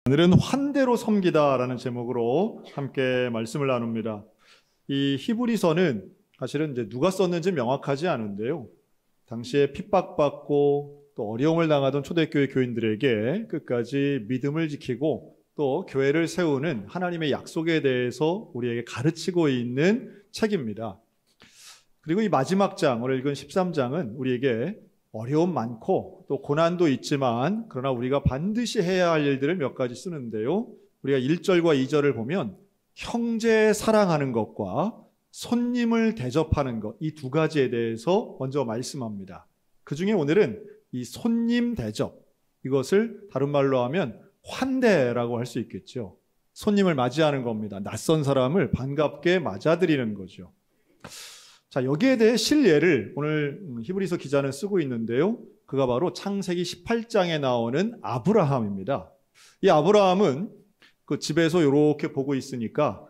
오늘은 환대로 섬기다라는 제목으로 함께 말씀을 나눕니다. 이 히브리서는 사실은 이제 누가 썼는지 명확하지 않은데요. 당시에 핍박받고 또 어려움을 당하던 초대교회 교인들에게 끝까지 믿음을 지키고 또 교회를 세우는 하나님의 약속에 대해서 우리에게 가르치고 있는 책입니다. 그리고 이 마지막 장, 오늘 읽은 13장은 우리에게 어려움 많고 또 고난도 있지만 그러나 우리가 반드시 해야 할 일들을 몇 가지 쓰는데요. 우리가 1절과 2절을 보면 형제 사랑하는 것과 손님을 대접하는 것, 이 두 가지에 대해서 먼저 말씀합니다. 그 중에 오늘은 이 손님 대접, 이것을 다른 말로 하면 환대라고 할 수 있겠죠. 손님을 맞이하는 겁니다. 낯선 사람을 반갑게 맞아들이는 거죠. 자, 여기에 대해 실예를 오늘 히브리서 기자는 쓰고 있는데요. 그가 바로 창세기 18장에 나오는 아브라함입니다. 이 아브라함은 그 집에서 이렇게 보고 있으니까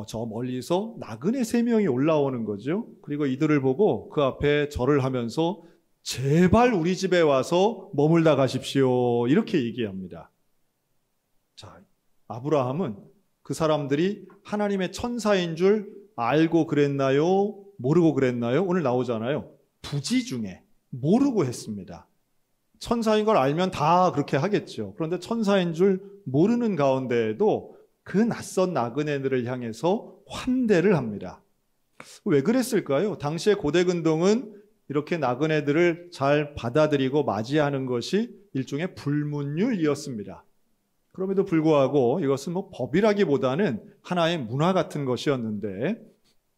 저 멀리서 나그네 3명이 올라오는 거죠. 그리고 이들을 보고 그 앞에 절을 하면서 제발 우리 집에 와서 머물다 가십시오. 이렇게 얘기합니다. 자, 아브라함은 그 사람들이 하나님의 천사인 줄 알고 그랬나요? 모르고 그랬나요? 오늘 나오잖아요. 부지 중에 모르고 했습니다. 천사인 걸 알면 다 그렇게 하겠죠. 그런데 천사인 줄 모르는 가운데에도 그 낯선 나그네들을 향해서 환대를 합니다. 왜 그랬을까요? 당시의 고대 근동은 이렇게 나그네들을 잘 받아들이고 맞이하는 것이 일종의 불문율이었습니다. 그럼에도 불구하고 이것은 법이라기보다는 하나의 문화 같은 것이었는데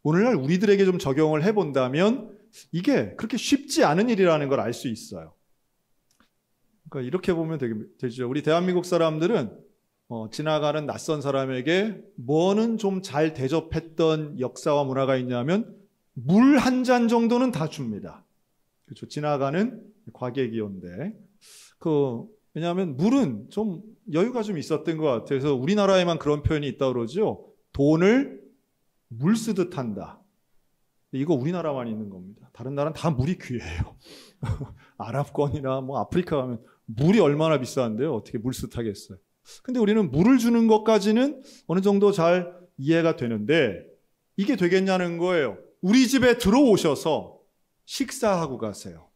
오늘날 우리들에게 좀 적용을 해본다면 이게 그렇게 쉽지 않은 일이라는 걸 알 수 있어요. 그러니까 이렇게 보면 되죠. 우리 대한민국 사람들은 지나가는 낯선 사람에게 뭐는 좀 잘 대접했던 역사와 문화가 있냐면 물 한 잔 정도는 다 줍니다. 그렇죠. 지나가는 과객이온데 왜냐하면 물은 좀 여유가 좀 있었던 것 같아서 우리나라에만 그런 표현이 있다고 그러죠. 돈을 물 쓰듯 한다. 이거 우리나라만 있는 겁니다. 다른 나라는 다 물이 귀해요. 아랍권이나 아프리카 가면 물이 얼마나 비싼데요. 어떻게 물 쓰듯 하겠어요. 근데 우리는 물을 주는 것까지는 어느 정도 잘 이해가 되는데 이게 되겠냐는 거예요. 우리 집에 들어오셔서 식사하고 가세요.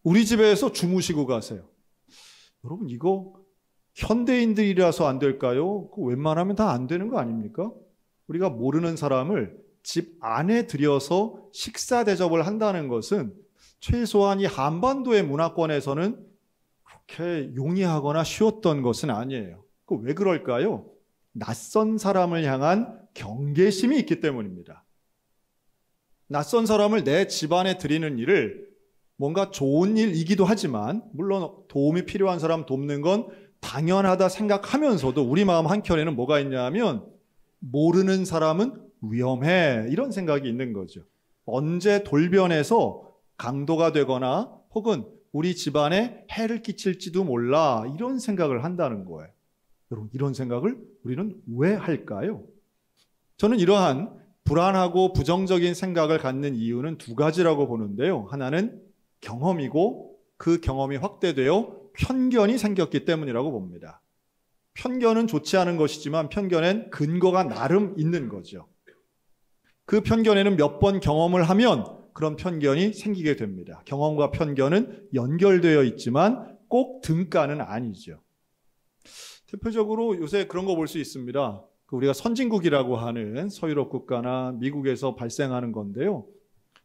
우리 집에서 주무시고 가세요. 여러분 이거 현대인들이라서 안 될까요? 웬만하면 다 안 되는 거 아닙니까? 우리가 모르는 사람을 집 안에 들여서 식사 대접을 한다는 것은 최소한 이 한반도의 문화권에서는 그렇게 용이하거나 쉬웠던 것은 아니에요. 왜 그럴까요? 낯선 사람을 향한 경계심이 있기 때문입니다. 낯선 사람을 내 집안에 들이는 일을 뭔가 좋은 일이기도 하지만 물론 도움이 필요한 사람 돕는 건 당연하다 생각하면서도 우리 마음 한켠에는 뭐가 있냐면 모르는 사람은 위험해 이런 생각이 있는 거죠. 언제 돌변해서 강도가 되거나 혹은 우리 집안에 해를 끼칠지도 몰라 이런 생각을 한다는 거예요. 여러분 이런 생각을 우리는 왜 할까요? 저는 이러한 불안하고 부정적인 생각을 갖는 이유는 두 가지라고 보는데요. 하나는 경험이고 그 경험이 확대되어 편견이 생겼기 때문이라고 봅니다. 편견은 좋지 않은 것이지만 편견엔 근거가 나름 있는 거죠. 그 편견에는 몇 번 경험을 하면 그런 편견이 생기게 됩니다. 경험과 편견은 연결되어 있지만 꼭 등가는 아니죠. 대표적으로 요새 그런 거 볼 수 있습니다. 우리가 선진국이라고 하는 서유럽 국가나 미국에서 발생하는 건데요.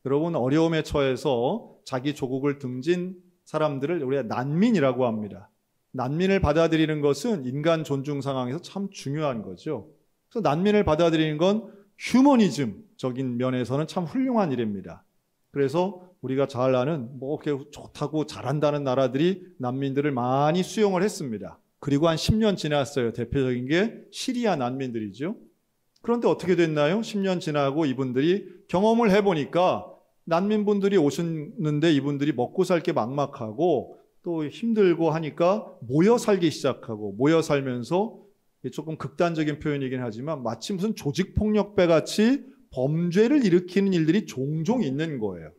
여러분 어려움에 처해서 자기 조국을 등진 사람들을 우리가 난민이라고 합니다. 난민을 받아들이는 것은 인간 존중 상황에서 참 중요한 거죠. 그래서 난민을 받아들이는 건 휴머니즘적인 면에서는 참 훌륭한 일입니다. 그래서 우리가 잘 아는 이렇게 좋다고 잘한다는 나라들이 난민들을 많이 수용을 했습니다. 그리고 한 10년 지났어요. 대표적인 게 시리아 난민들이죠. 그런데 어떻게 됐나요? 10년 지나고 이분들이 경험을 해보니까 난민분들이 오셨는데 이분들이 먹고 살 게 막막하고 또 힘들고 하니까 모여 살기 시작하고 모여 살면서 조금 극단적인 표현이긴 하지만 마치 무슨 조직폭력배 같이 범죄를 일으키는 일들이 종종 있는 거예요.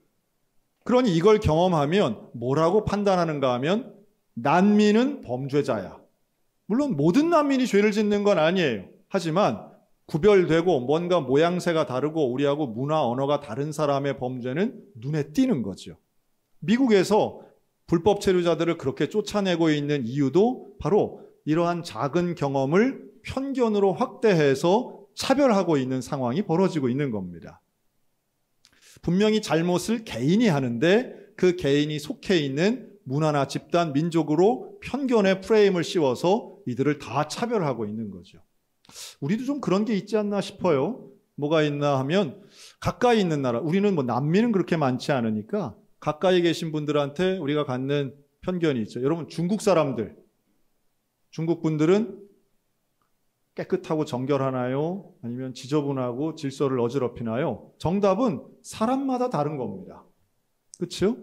그러니 이걸 경험하면 뭐라고 판단하는가 하면 난민은 범죄자야. 물론 모든 난민이 죄를 짓는 건 아니에요. 하지만 구별되고 뭔가 모양새가 다르고 우리하고 문화 언어가 다른 사람의 범죄는 눈에 띄는 거죠. 미국에서 불법 체류자들을 그렇게 쫓아내고 있는 이유도 바로 이러한 작은 경험을 편견으로 확대해서 차별하고 있는 상황이 벌어지고 있는 겁니다. 분명히 잘못을 개인이 하는데 그 개인이 속해 있는 문화나 집단, 민족으로 편견의 프레임을 씌워서 이들을 다 차별하고 있는 거죠. 우리도 좀 그런 게 있지 않나 싶어요. 뭐가 있나 하면 가까이 있는 나라, 우리는 뭐 난민은 그렇게 많지 않으니까 가까이 계신 분들한테 우리가 갖는 편견이 있죠. 여러분, 중국 사람들, 중국 분들은 깨끗하고 정결하나요? 아니면 지저분하고 질서를 어지럽히나요? 정답은 사람마다 다른 겁니다. 그렇죠?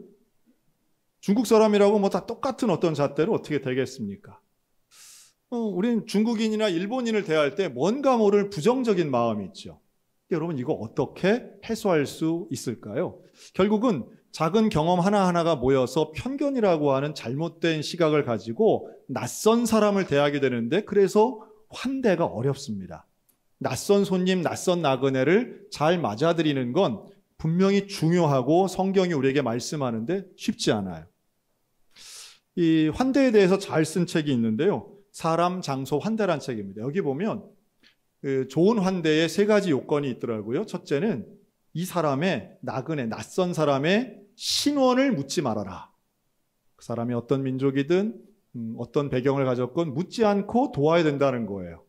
중국 사람이라고 뭐 다 똑같은 어떤 잣대로 어떻게 되겠습니까? 우리는 중국인이나 일본인을 대할 때 뭔가 모를 부정적인 마음이 있죠. 여러분, 이거 어떻게 해소할 수 있을까요? 결국은 작은 경험 하나하나가 모여서 편견이라고 하는 잘못된 시각을 가지고 낯선 사람을 대하게 되는데, 그래서 환대가 어렵습니다. 낯선 손님, 낯선 나그네를 잘 맞아들이는 건 분명히 중요하고 성경이 우리에게 말씀하는데 쉽지 않아요. 이 환대에 대해서 잘 쓴 책이 있는데요. 사람, 장소, 환대란 책입니다. 여기 보면 좋은 환대에 세 가지 요건이 있더라고요. 첫째는 이 사람의 나그네, 낯선 사람의 신원을 묻지 말아라. 그 사람이 어떤 민족이든 어떤 배경을 가졌건 묻지 않고 도와야 된다는 거예요.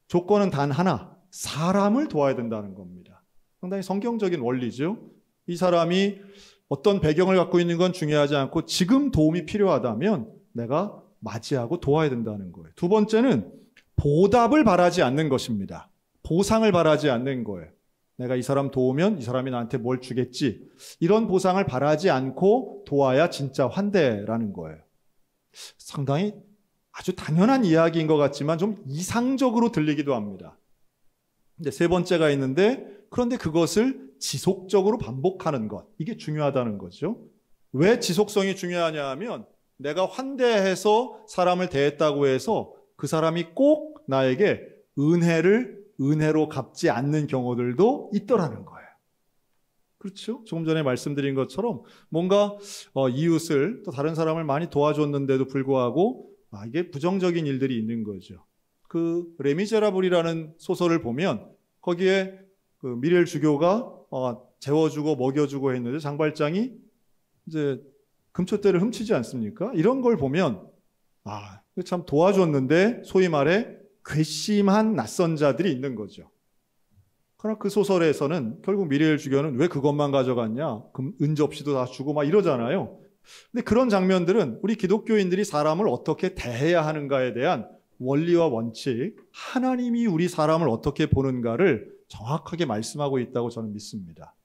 조건은 단 하나, 사람을 도와야 된다는 겁니다. 상당히 성경적인 원리죠. 이 사람이 어떤 배경을 갖고 있는 건 중요하지 않고 지금 도움이 필요하다면 내가 맞이하고 도와야 된다는 거예요. 두 번째는 보답을 바라지 않는 것입니다. 보상을 바라지 않는 거예요. 내가 이 사람 도우면 이 사람이 나한테 뭘 주겠지. 이런 보상을 바라지 않고 도와야 진짜 환대라는 거예요. 상당히 아주 당연한 이야기인 것 같지만 좀 이상적으로 들리기도 합니다. 근데 세 번째가 있는데, 그런데 그것을 지속적으로 반복하는 것, 이게 중요하다는 거죠. 왜 지속성이 중요하냐 하면 내가 환대해서 사람을 대했다고 해서 그 사람이 꼭 나에게 은혜로 갚지 않는 경우들도 있더라는 거예요. 그렇죠? 조금 전에 말씀드린 것처럼 뭔가 이웃을, 또 다른 사람을 많이 도와줬는데도 불구하고 이게 부정적인 일들이 있는 거죠. 그 레미제라블이라는 소설을 보면 거기에 그 미렐 주교가 재워주고 먹여주고 했는데 장발장이 이제 금촛대를 훔치지 않습니까? 이런 걸 보면 참 도와줬는데 소위 말해 괘씸한 낯선 자들이 있는 거죠. 그러나 그 소설에서는 결국 미렐 주교는 왜 그것만 가져갔냐? 은접시도 다 주고 막 이러잖아요. 근데 그런 장면들은 우리 기독교인들이 사람을 어떻게 대해야 하는가에 대한 원리와 원칙, 하나님이 우리 사람을 어떻게 보는가를 정확하게 말씀하고 있다고 저는 믿습니다.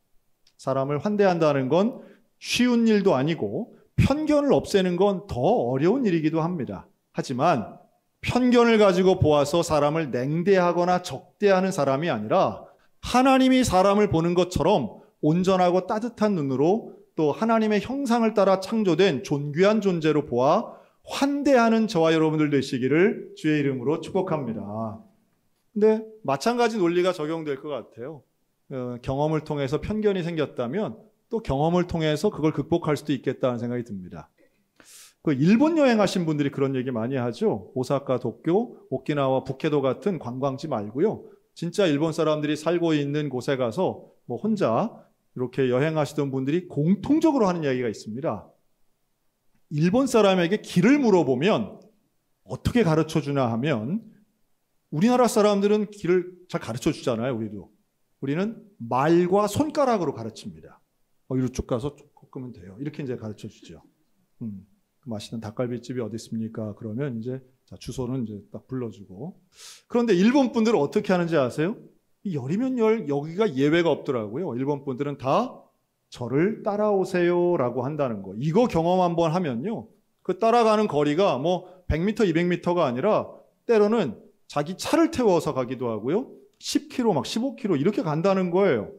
사람을 환대한다는 건 쉬운 일도 아니고 편견을 없애는 건 더 어려운 일이기도 합니다. 하지만 편견을 가지고 보아서 사람을 냉대하거나 적대하는 사람이 아니라 하나님이 사람을 보는 것처럼 온전하고 따뜻한 눈으로 또 하나님의 형상을 따라 창조된 존귀한 존재로 보아 환대하는 저와 여러분들 되시기를 주의 이름으로 축복합니다. 근데 마찬가지 논리가 적용될 것 같아요. 경험을 통해서 편견이 생겼다면 또 경험을 통해서 그걸 극복할 수도 있겠다는 생각이 듭니다. 그 일본 여행하신 분들이 그런 얘기 많이 하죠. 오사카, 도쿄, 오키나와, 북해도 같은 관광지 말고요. 진짜 일본 사람들이 살고 있는 곳에 가서 뭐 혼자 이렇게 여행하시던 분들이 공통적으로 하는 이야기가 있습니다. 일본 사람에게 길을 물어보면 어떻게 가르쳐 주나 하면, 우리나라 사람들은 길을 잘 가르쳐 주잖아요. 우리는 말과 손가락으로 가르칩니다. 이리로 쭉 가서 쭉 꺾으면 돼요. 이렇게 이제 가르쳐 주죠. 맛있는 닭갈비집이 어디 있습니까? 그러면 이제 주소는 이제 딱 불러주고. 그런데 일본 분들은 어떻게 하는지 아세요? 열이면 열, 여기가 예외가 없더라고요. 일본 분들은 다 저를 따라오세요라고 한다는 거. 이거 경험 한번 하면요, 그 따라가는 거리가 뭐 100m, 200m가 아니라 때로는 자기 차를 태워서 가기도 하고요. 10km, 막 15km 이렇게 간다는 거예요.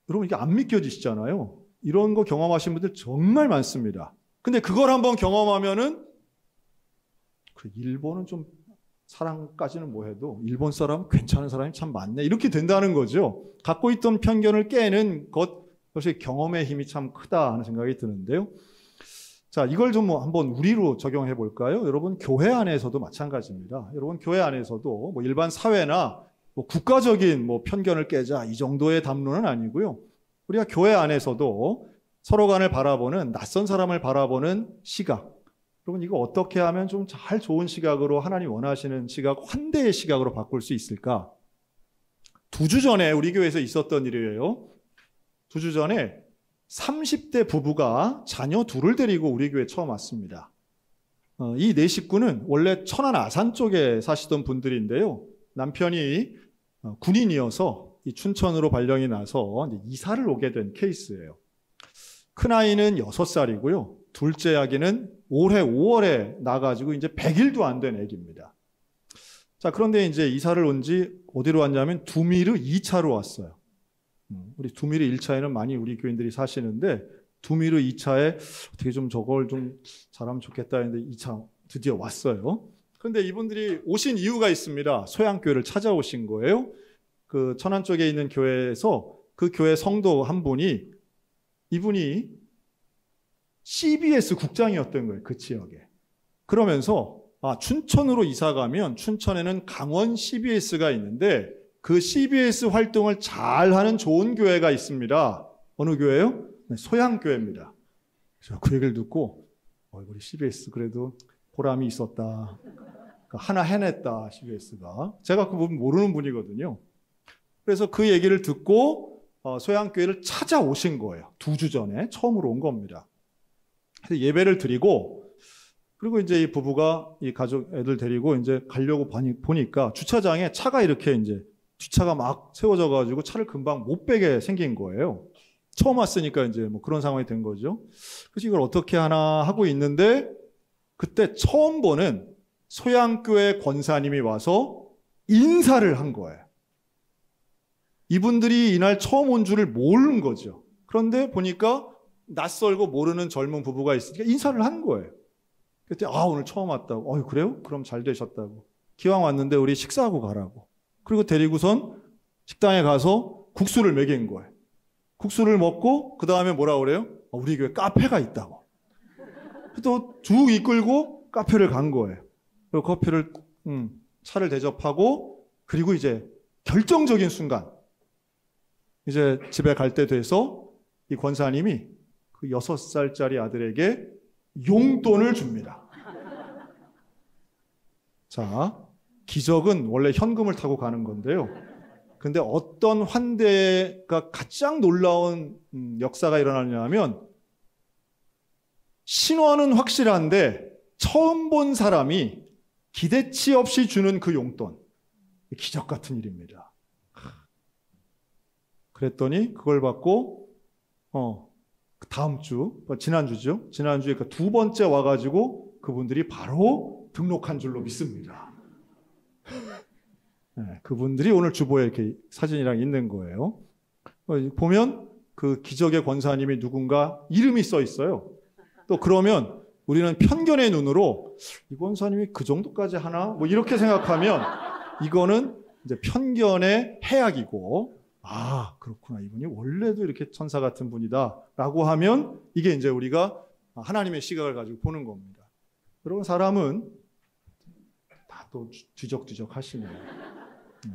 여러분 이게 안 믿겨지시잖아요. 이런 거 경험하신 분들 정말 많습니다. 근데 그걸 한번 경험하면은 일본은 좀 사람까지는 뭐해도 일본 사람은 괜찮은 사람이 참 많네. 이렇게 된다는 거죠. 갖고 있던 편견을 깨는 것이 경험의 힘이 참 크다 하는 생각이 드는데요. 자, 이걸 좀 한번 우리로 적용해 볼까요? 여러분, 교회 안에서도 마찬가지입니다. 여러분, 교회 안에서도 뭐 일반 사회나 뭐 국가적인 뭐 편견을 깨자 이 정도의 담론은 아니고요. 우리가 교회 안에서도 서로 간을 바라보는 낯선 사람을 바라보는 시각. 여러분, 이거 어떻게 하면 좀 잘 좋은 시각으로 하나님 원하시는 시각, 환대의 시각으로 바꿀 수 있을까? 2주 전에 우리 교회에서 있었던 일이에요. 2주 전에 30대 부부가 자녀 둘을 데리고 우리 교회에 처음 왔습니다. 이 네 식구는 원래 천안 아산 쪽에 사시던 분들인데요. 남편이 군인이어서 이 춘천으로 발령이 나서 이사를 오게 된 케이스예요. 큰아이는 6살이고요. 둘째 아기는 올해 5월에 나가지고 이제 100일도 안 된 아기입니다. 자, 그런데 이제 이사를 온 지 어디로 왔냐면 두미르 2차로 왔어요. 우리 두미르 1차에는 많이 우리 교인들이 사시는데 두미르 2차에 어떻게 좀 저걸 좀 잘하면 좋겠다 했는데 2차 드디어 왔어요. 그런데 이분들이 오신 이유가 있습니다. 소양교회를 찾아오신 거예요. 그 천안 쪽에 있는 교회에서 그 교회 성도 한 분이 이분이 CBS 국장이었던 거예요. 그 지역에. 그러면서 춘천으로 이사 가면 춘천에는 강원 CBS가 있는데 그 CBS 활동을 잘하는 좋은 교회가 있습니다. 어느 교회요? 네, 소양교회입니다. 그래서 그 얘기를 듣고 우리 CBS 그래도 보람이 있었다. 하나 해냈다, CBS가. 제가 그분 모르는 분이거든요. 그래서 그 얘기를 듣고 소양교회를 찾아오신 거예요. 2주 전에 처음으로 온 겁니다. 그래서 예배를 드리고 그리고 이제 이 부부가 이 가족 애들 데리고 이제 가려고 보니까 주차장에 차가 이렇게 이제 뒷차가 막 세워져 가지고 차를 금방 못 빼게 생긴 거예요. 처음 왔으니까 이제 뭐 그런 상황이 된 거죠. 그래서 이걸 어떻게 하나 하고 있는데 그때 처음 보는 소양교회 권사님이 와서 인사를 한 거예요. 이분들이 이날 처음 온 줄을 모르는 거죠. 그런데 보니까 낯설고 모르는 젊은 부부가 있으니까 인사를 한 거예요. 그때 오늘 처음 왔다고. 그래요? 그럼 잘 되셨다고. 기왕 왔는데 우리 식사하고 가라고. 그리고 데리고선 식당에 가서 국수를 먹인 거예요. 국수를 먹고 그 다음에 뭐라 그래요? 우리 교회 카페가 있다고. 또 쭉 이끌고 카페를 간 거예요. 그리고 커피를 차를 대접하고 그리고 이제 결정적인 순간 이제 집에 갈 때 돼서 이 권사님이 그 6살짜리 아들에게 용돈을 줍니다. 자, 기적은 원래 현금을 타고 가는 건데요. 근데 어떤 환대가 가장 놀라운 역사가 일어나냐면 신원은 확실한데 처음 본 사람이 기대치 없이 주는 그 용돈. 기적 같은 일입니다. 그랬더니 그걸 받고 다음 주, 지난주죠. 지난주에 그 2번째 와가지고 그분들이 바로 등록한 줄로 믿습니다. 네, 그분들이 오늘 주보에 이렇게 사진이랑 있는 거예요. 보면 그 기적의 권사님이 누군가 이름이 써 있어요. 또 그러면 우리는 편견의 눈으로 이 권사님이 그 정도까지 하나? 뭐 이렇게 생각하면 이거는 이제 편견의 해악이고 그렇구나. 이분이 원래도 이렇게 천사 같은 분이다. 라고 하면 이게 이제 우리가 하나님의 시각을 가지고 보는 겁니다. 여러분, 사람은 다 또 뒤적뒤적 하시네요. 네.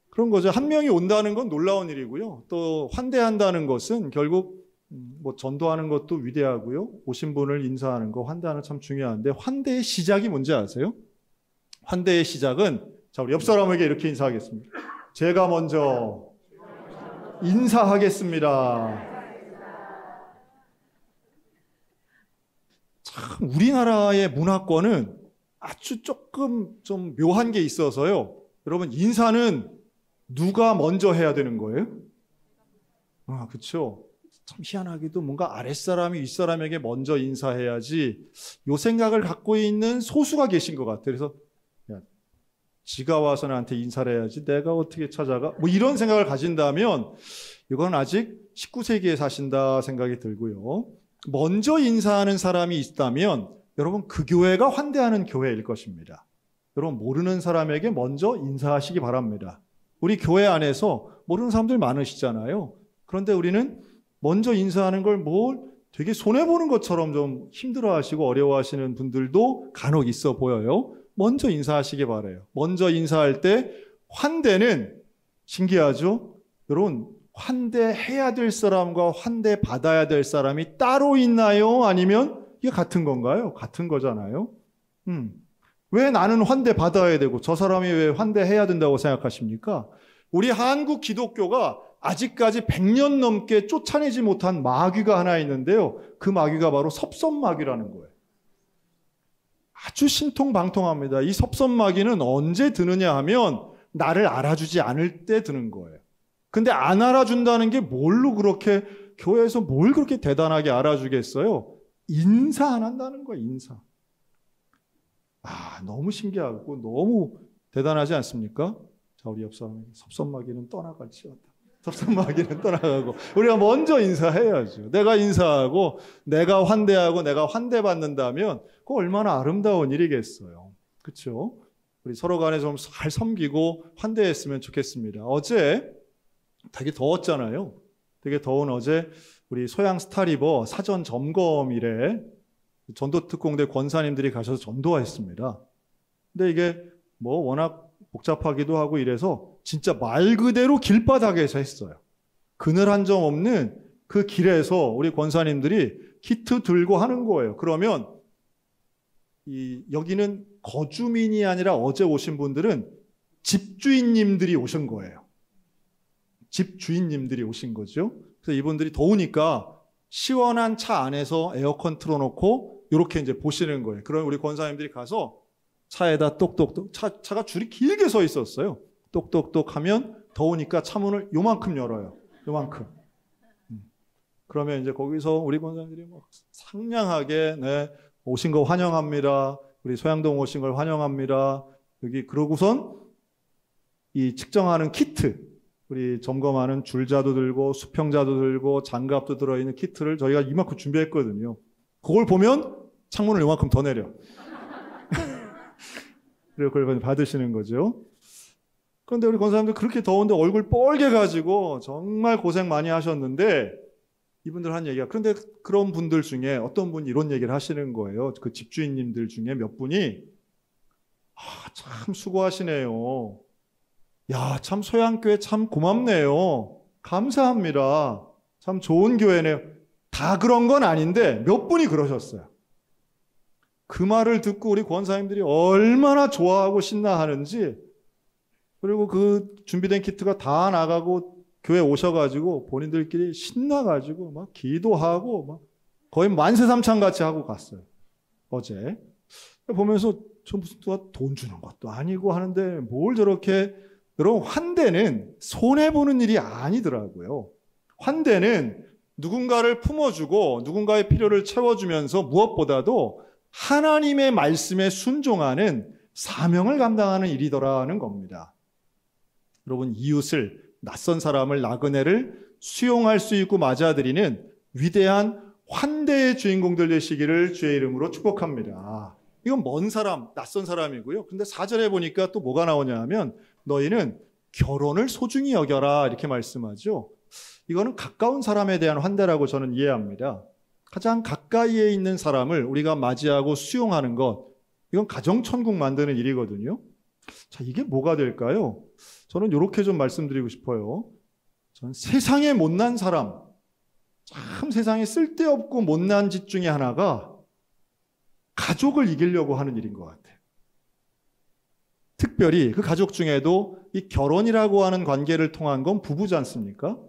그런 거죠. 한 명이 온다는 건 놀라운 일이고요. 또 환대한다는 것은 결국 뭐 전도하는 것도 위대하고요. 오신 분을 인사하는 거, 환대하는 참 중요한데 환대의 시작이 뭔지 아세요? 환대의 시작은 자, 우리 옆 사람에게 이렇게 인사하겠습니다. 제가 먼저 인사하겠습니다. 참 우리나라의 문화권은 아주 조금 좀 묘한 게 있어서요. 여러분, 인사는 누가 먼저 해야 되는 거예요? 그렇죠. 참 희한하게도 뭔가 아랫사람이 윗사람에게 먼저 인사해야지 요 생각을 갖고 있는 소수가 계신 것 같아요. 그래서 야, 지가 와서 나한테 인사를 해야지 내가 어떻게 찾아가? 뭐 이런 생각을 가진다면 이건 아직 19세기에 사신다 생각이 들고요. 먼저 인사하는 사람이 있다면 여러분 그 교회가 환대하는 교회일 것입니다. 여러분 모르는 사람에게 먼저 인사하시기 바랍니다. 우리 교회 안에서 모르는 사람들 많으시잖아요. 그런데 우리는 먼저 인사하는 걸 되게 손해보는 것처럼 좀 힘들어하시고 어려워하시는 분들도 간혹 있어 보여요. 먼저 인사하시기 바라요. 먼저 인사할 때 환대는 신기하죠? 여러분 환대해야 될 사람과 환대받아야 될 사람이 따로 있나요? 아니면 이게 같은 건가요? 같은 거잖아요. 왜 나는 환대받아야 되고 저 사람이 왜 환대해야 된다고 생각하십니까? 우리 한국 기독교가 아직까지 100년 넘게 쫓아내지 못한 마귀가 하나 있는데요. 그 마귀가 바로 섭섭마귀라는 거예요. 아주 신통방통합니다. 이 섭섭마귀는 언제 드느냐 하면 나를 알아주지 않을 때 드는 거예요. 근데 안 알아준다는 게 뭘로 그렇게 교회에서 뭘 그렇게 대단하게 알아주겠어요? 인사 안 한다는 거예요. 인사. 너무 신기하고 너무 대단하지 않습니까? 자, 우리 옆 사람에게 섭섭마귀는 떠나갈지어다. 섭섭마귀는 떠나가고 우리가 먼저 인사해야죠. 내가 인사하고 내가 환대하고 내가 환대받는다면 그거 얼마나 아름다운 일이겠어요. 그렇죠? 우리 서로 간에 좀 잘 섬기고 환대했으면 좋겠습니다. 어제 되게 더웠잖아요. 되게 더운 어제 우리 소양 스타리버 사전 점검일에 전도특공대 권사님들이 가셔서 전도했습니다. 근데 이게 워낙 복잡하기도 하고 이래서 진짜 말 그대로 길바닥에서 했어요. 그늘 한 점 없는 그 길에서 우리 권사님들이 키트 들고 하는 거예요. 그러면 여기는 거주민이 아니라 어제 오신 분들은 집주인님들이 오신 거예요. 집주인님들이 오신 거죠. 그래서 이분들이 더우니까 시원한 차 안에서 에어컨 틀어놓고 이렇게 이제 보시는 거예요. 그럼 우리 권사님들이 가서 차에다 똑똑똑 차가 줄이 길게 서 있었어요. 똑똑똑 하면 더우니까 차문을 요만큼 열어요. 요만큼. 그러면 이제 거기서 우리 권사님들이 상냥하게 오신 거 환영합니다. 우리 소양동 오신 걸 환영합니다. 여기 그러고선 이 측정하는 키트, 우리 점검하는 줄자도 들고 수평자도 들고 장갑도 들어있는 키트를 저희가 이만큼 준비했거든요. 그걸 보면 창문을 요만큼 더 내려. 그리고 그걸 받으시는 거죠. 그런데 우리 권사님들 그렇게 더운데 얼굴 뻘게 가지고 정말 고생 많이 하셨는데 이분들 한 얘기가, 그런데 그런 분들 중에 어떤 분이 이런 얘기를 하시는 거예요. 그 집주인님들 중에 몇 분이 참 수고하시네요. 야, 참 소양교회 참 고맙네요. 감사합니다. 참 좋은 교회네요. 다 그런 건 아닌데 몇 분이 그러셨어요. 그 말을 듣고 우리 권사님들이 얼마나 좋아하고 신나하는지, 그리고 그 준비된 키트가 다 나가고 교회 오셔가지고 본인들끼리 신나가지고 막 기도하고 막 거의 만세삼창 같이 하고 갔어요. 어제 보면서 저 무슨 누가 돈 주는 것도 아니고 하는데 뭘 저렇게. 여러분 환대는 손해보는 일이 아니더라고요. 환대는 누군가를 품어주고 누군가의 필요를 채워주면서 무엇보다도 하나님의 말씀에 순종하는 사명을 감당하는 일이더라는 겁니다. 여러분 이웃을, 낯선 사람을, 나그네를 수용할 수 있고 맞아들이는 위대한 환대의 주인공들 되시기를 주의 이름으로 축복합니다. 이건 먼 사람, 낯선 사람이고요. 근데 4절에 보니까 또 뭐가 나오냐 하면 너희는 결혼을 소중히 여겨라 이렇게 말씀하죠. 이거는 가까운 사람에 대한 환대라고 저는 이해합니다. 가장 가까이에 있는 사람을 우리가 맞이하고 수용하는 것, 이건 가정천국 만드는 일이거든요. 자, 이게 뭐가 될까요? 저는 이렇게 좀 말씀드리고 싶어요. 저는 세상에 못난 사람, 참 세상에 쓸데없고 못난 짓 중에 하나가 가족을 이기려고 하는 일인 것 같아요. 특별히 그 가족 중에도 이 결혼이라고 하는 관계를 통한 건 부부지 않습니까?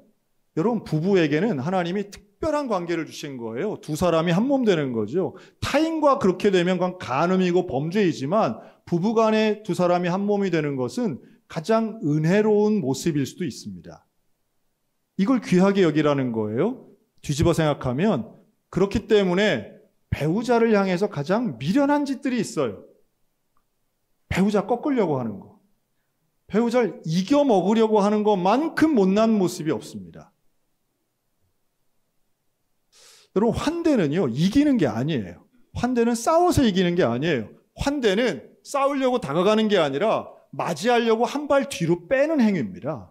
여러분 부부에게는 하나님이 특별한 관계를 주신 거예요. 두 사람이 한 몸 되는 거죠. 타인과 그렇게 되면 그건 간음이고 범죄이지만 부부간에 두 사람이 한 몸이 되는 것은 가장 은혜로운 모습일 수도 있습니다. 이걸 귀하게 여기라는 거예요. 뒤집어 생각하면 그렇기 때문에 배우자를 향해서 가장 미련한 짓들이 있어요. 배우자 꺾으려고 하는 거. 배우자를 이겨 먹으려고 하는 것만큼 못난 모습이 없습니다. 여러분, 환대는요, 이기는 게 아니에요. 환대는 싸워서 이기는 게 아니에요. 환대는 싸우려고 다가가는 게 아니라 맞이하려고 한 발 뒤로 빼는 행위입니다.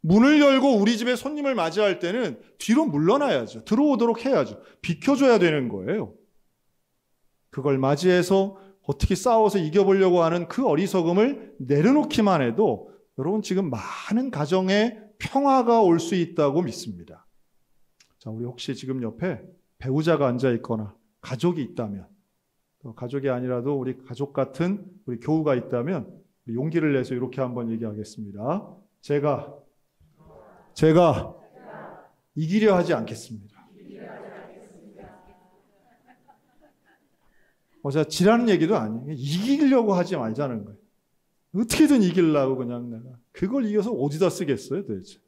문을 열고 우리 집에 손님을 맞이할 때는 뒤로 물러나야죠. 들어오도록 해야죠. 비켜줘야 되는 거예요. 그걸 맞이해서 어떻게 싸워서 이겨보려고 하는 그 어리석음을 내려놓기만 해도 여러분 지금 많은 가정에 평화가 올 수 있다고 믿습니다. 자, 우리 혹시 지금 옆에 배우자가 앉아 있거나 가족이 있다면, 또 가족이 아니라도 우리 가족 같은 우리 교우가 있다면 용기를 내서 이렇게 한번 얘기하겠습니다. 제가 이기려 하지 않겠습니다. 제가 지라는 얘기도 아니에요. 이기려고 하지 말자는 거예요. 어떻게든 이기려고 그냥 내가. 그걸 이겨서 어디다 쓰겠어요, 도대체.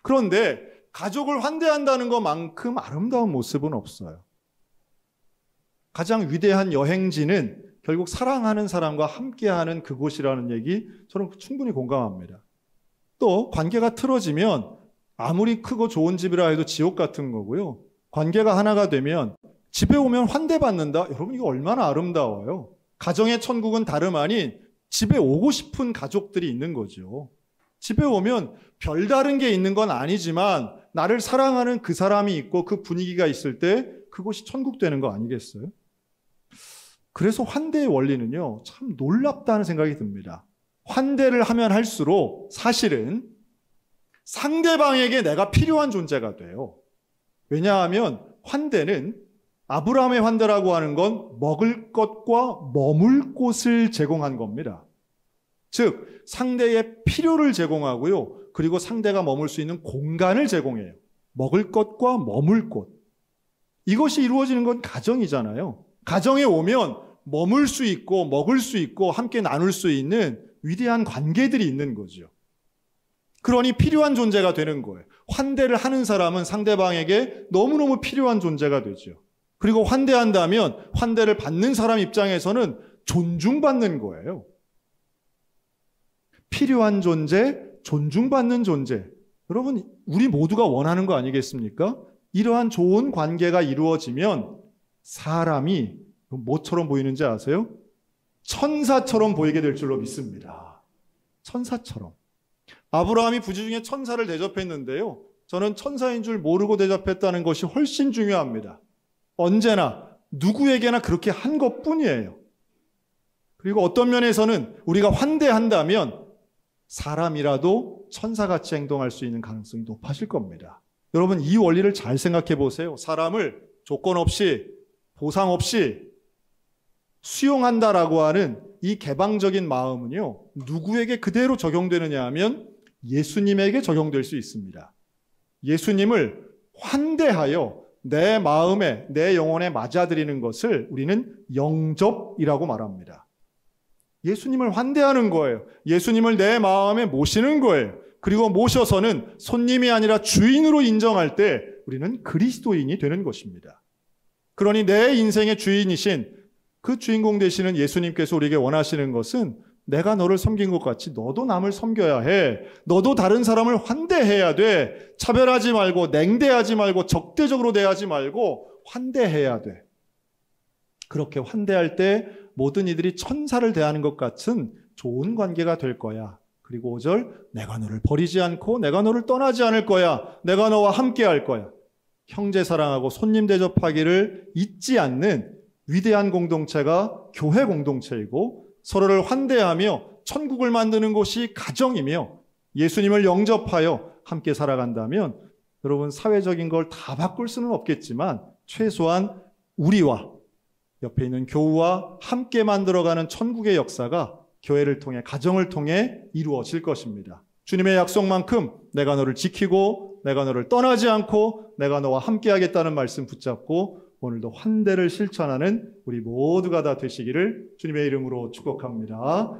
그런데 가족을 환대한다는 것만큼 아름다운 모습은 없어요. 가장 위대한 여행지는 결국 사랑하는 사람과 함께하는 그곳이라는 얘기 저는 충분히 공감합니다. 또 관계가 틀어지면 아무리 크고 좋은 집이라 해도 지옥 같은 거고요. 관계가 하나가 되면 집에 오면 환대받는다? 여러분 이거 얼마나 아름다워요. 가정의 천국은 다름 아닌 집에 오고 싶은 가족들이 있는 거죠. 집에 오면 별다른 게 있는 건 아니지만 나를 사랑하는 그 사람이 있고 그 분위기가 있을 때 그곳이 천국 되는 거 아니겠어요? 그래서 환대의 원리는요, 참 놀랍다는 생각이 듭니다. 환대를 하면 할수록 사실은 상대방에게 내가 필요한 존재가 돼요. 왜냐하면 환대는 아브라함의 환대라고 하는 건 먹을 것과 머물 곳을 제공한 겁니다. 즉 상대의 필요를 제공하고요. 그리고 상대가 머물 수 있는 공간을 제공해요. 먹을 것과 머물 곳. 이것이 이루어지는 건 가정이잖아요. 가정에 오면 머물 수 있고 먹을 수 있고 함께 나눌 수 있는 위대한 관계들이 있는 거죠. 그러니 필요한 존재가 되는 거예요. 환대를 하는 사람은 상대방에게 너무너무 필요한 존재가 되죠. 그리고 환대한다면 환대를 받는 사람 입장에서는 존중받는 거예요. 필요한 존재, 존중받는 존재. 여러분, 우리 모두가 원하는 거 아니겠습니까? 이러한 좋은 관계가 이루어지면 사람이 뭐처럼 보이는지 아세요? 천사처럼 보이게 될 줄로 믿습니다. 천사처럼. 아브라함이 부지 중에 천사를 대접했는데요. 저는 천사인 줄 모르고 대접했다는 것이 훨씬 중요합니다. 언제나 누구에게나 그렇게 한 것뿐이에요. 그리고 어떤 면에서는 우리가 환대한다면 사람이라도 천사같이 행동할 수 있는 가능성이 높아질 겁니다. 여러분 이 원리를 잘 생각해 보세요. 사람을 조건 없이 보상 없이 수용한다라고 하는 이 개방적인 마음은요. 누구에게 그대로 적용되느냐 하면 예수님에게 적용될 수 있습니다. 예수님을 환대하여 내 마음에, 내 영혼에 맞아들이는 것을 우리는 영접이라고 말합니다. 예수님을 환대하는 거예요. 예수님을 내 마음에 모시는 거예요. 그리고 모셔서는 손님이 아니라 주인으로 인정할 때 우리는 그리스도인이 되는 것입니다. 그러니 내 인생의 주인이신 그 주인공 되시는 예수님께서 우리에게 원하시는 것은 내가 너를 섬긴 것 같이 너도 남을 섬겨야 해. 너도 다른 사람을 환대해야 돼. 차별하지 말고 냉대하지 말고 적대적으로 대하지 말고 환대해야 돼. 그렇게 환대할 때 모든 이들이 천사를 대하는 것 같은 좋은 관계가 될 거야. 그리고 5절 내가 너를 버리지 않고 내가 너를 떠나지 않을 거야. 내가 너와 함께 할 거야. 형제 사랑하고 손님 대접하기를 잊지 않는 위대한 공동체가 교회 공동체이고 서로를 환대하며 천국을 만드는 곳이 가정이며 예수님을 영접하여 함께 살아간다면 여러분 사회적인 걸 다 바꿀 수는 없겠지만 최소한 우리와 옆에 있는 교우와 함께 만들어가는 천국의 역사가 교회를 통해 가정을 통해 이루어질 것입니다. 주님의 약속만큼 내가 너를 지키고 내가 너를 떠나지 않고 내가 너와 함께 하겠다는 말씀 붙잡고 오늘도 환대를 실천하는 우리 모두가 다 되시기를 주님의 이름으로 축복합니다.